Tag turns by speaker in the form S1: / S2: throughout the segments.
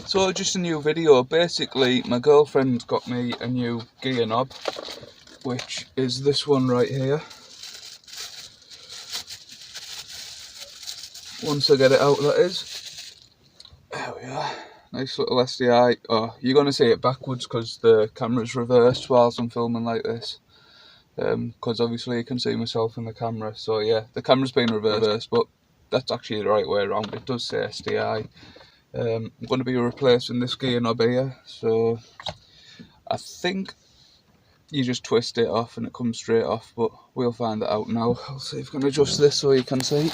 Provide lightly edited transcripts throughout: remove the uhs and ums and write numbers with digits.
S1: So just a new video. Basically my girlfriend got me a new gear knob, which is this one right here. Once I get it out, that is. There we are. Nice little SDI. Oh, you're going to see it backwards because the camera's reversed whilst I'm filming like this. Because obviously you can see myself in the camera. So yeah, the camera's been reversed, but that's actually the right way around. It does say SDI. I'm going to be replacing this gear knob here. So I think you just twist it off and it comes straight off, but we'll find that out now. I'll see if I can adjust this so you can see.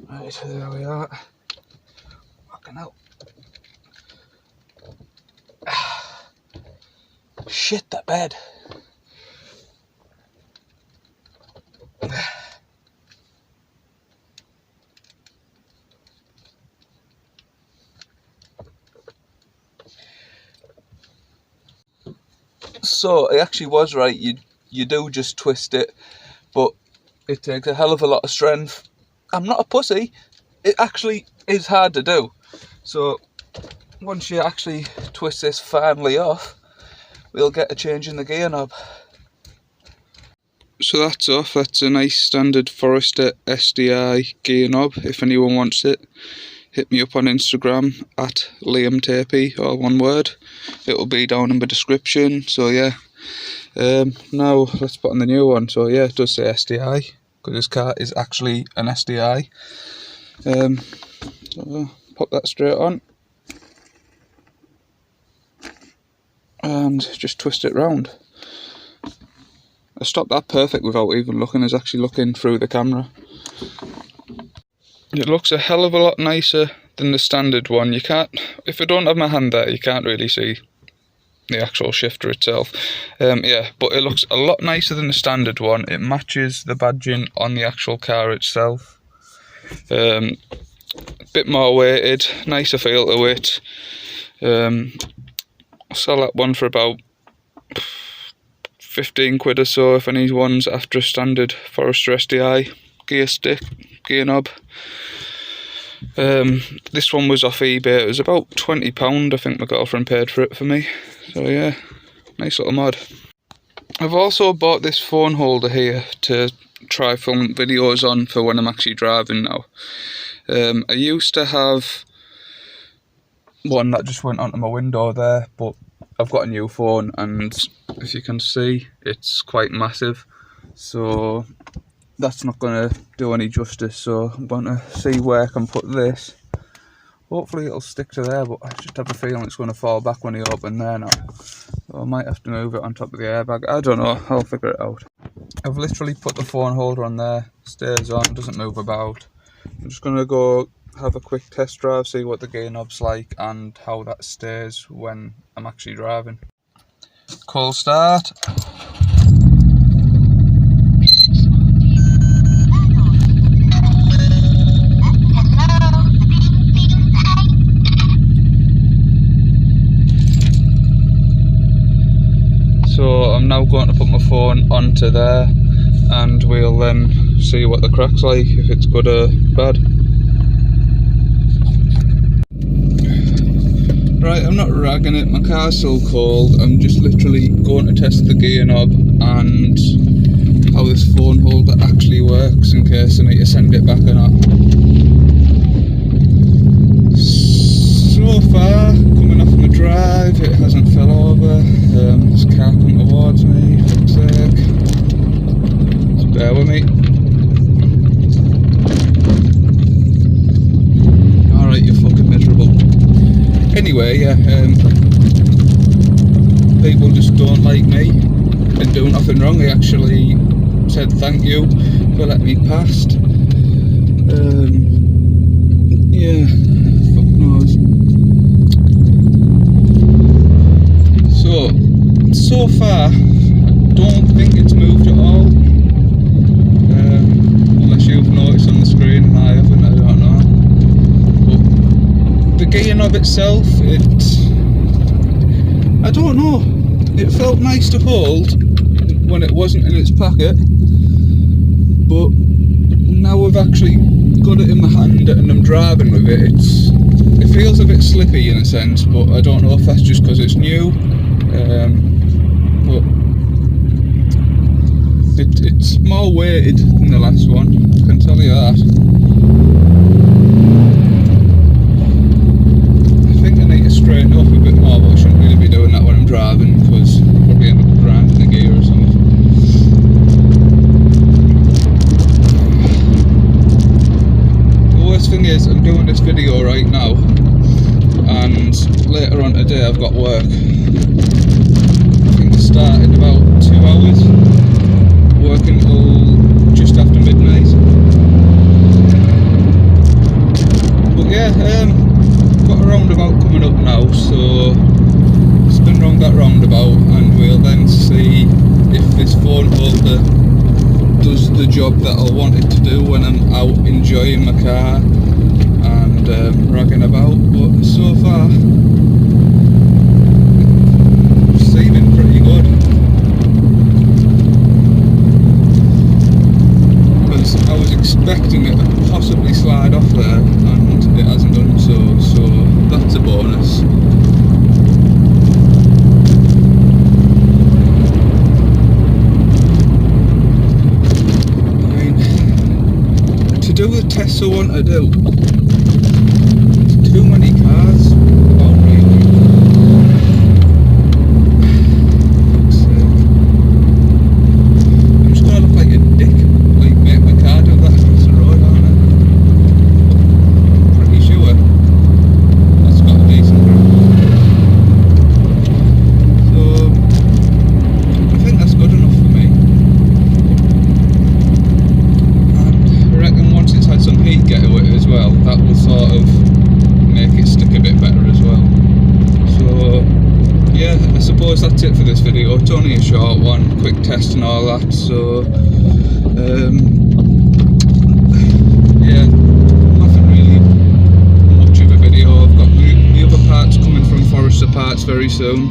S1: Right, there we are. Fucking hell. Shit, that bed. So it actually was right. You do just twist it, but it takes a hell of a lot of strength. I'm not a pussy. It actually is hard to do. So once you actually twist this firmly off, we'll get a change in the gear knob. So that's off. That's a nice standard Forester SDI gear knob. If anyone wants it, hit me up on Instagram at LiamTapey, all one word. It'll be down in the description. So yeah, now let's put on the new one. So yeah, it does say SDI because this car is actually an SDI. So pop that straight on and just twist it round. I stopped that perfect without even looking. I was actually looking through the camera. It looks a hell of a lot nicer than the standard one. You can't, if I don't have my hand there, you can't really see the actual shifter itself. Yeah, but it looks a lot nicer than the standard one. It matches the badging on the actual car itself. A bit more weighted, nicer feel to it. I'll sell that one for about 15 quid or so if any one's after a standard Forester SDI gear stick, gear knob. This one was off eBay. It was about £20. I think my girlfriend paid for it for me. So yeah, nice little mod. I've also bought this phone holder here to try film videos on for when I'm actually driving now. I used to have one that just went onto my window there, but I've got a new phone and if you can see, it's quite massive. So that's not going to do any justice, so I'm going to see where I can put this. Hopefully it'll stick to there, but I just have a feeling it's going to fall back when you open there now. So I might have to move it on top of the airbag. I don't know, I'll figure it out. I've literally put the phone holder on there, stays on, doesn't move about. I'm just going to go have a quick test drive, see what the gear knob's like and how that stays when I'm actually driving. Cool start. So I'm now going to put my phone onto there and we'll then see what the crack's like, if it's good or bad. Right, I'm not ragging it, my car's so cold. I'm just literally going to test the gear knob and how this phone holder actually works in case I need to send it back or not. So far, coming off my drive, it hasn't fell over. This car coming towards me, for fuck's sake. Just bear with me. Alright, you're fucking miserable. Anyway, yeah, people just don't like me and do nothing wrong. They actually said thank you for letting me past. Yeah, fuck knows. So far, don't think it's moved at all. Unless you've noticed on the screen and I haven't, I don't know. But the gear knob itself, I don't know, it felt nice to hold when it wasn't in its packet, but now I've actually got it in my hand and I'm driving with it, it feels a bit slippy in a sense, but I don't know if that's just because it's new. But it's more weighted than the last one, I can tell you that. I think I need to straighten up a bit more, but I shouldn't really be doing that when I'm driving, because I'll probably end up grinding the gear or something. The worst thing is, I'm doing this video right now, and later on today I've got work. I think I start in about 2 hours, working till just after midnight. But yeah, got a roundabout coming up now, so spin round that roundabout and we'll then see if this phone holder does the job that I want it to do when I'm out enjoying my car and ragging about. But so far it's seeming pretty good, because I was expecting it to possibly slide off there and it hasn't done so, so that's a bonus. To do the tests I want to do, there's too many cars about really. I'm just gonna look like a dick, like make my car do that across the road, aren't I? Pretty sure that's got a decent grip. So I think that's good enough for me. It's had some heat get to it as well, that will sort of make it stick a bit better as well. So yeah, I suppose that's it for this video. It's only a short one, quick test and all that, so yeah, nothing really much of a video. I've got the other parts coming from Forester Parts very soon.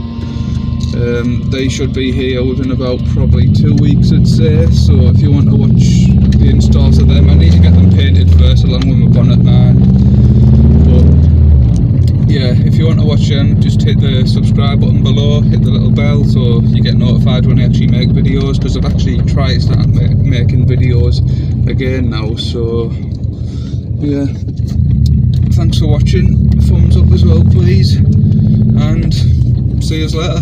S1: They should be here within about probably 2 weeks, I'd say, so if you want to watch the installs of them, I need to get them painted first along with my bonnet man. But yeah, if you want to watch them, just hit the subscribe button below, hit the little bell so you get notified when I actually make videos, because I've actually tried to start making videos again now. So yeah, thanks for watching, thumbs up as well please, and see you later.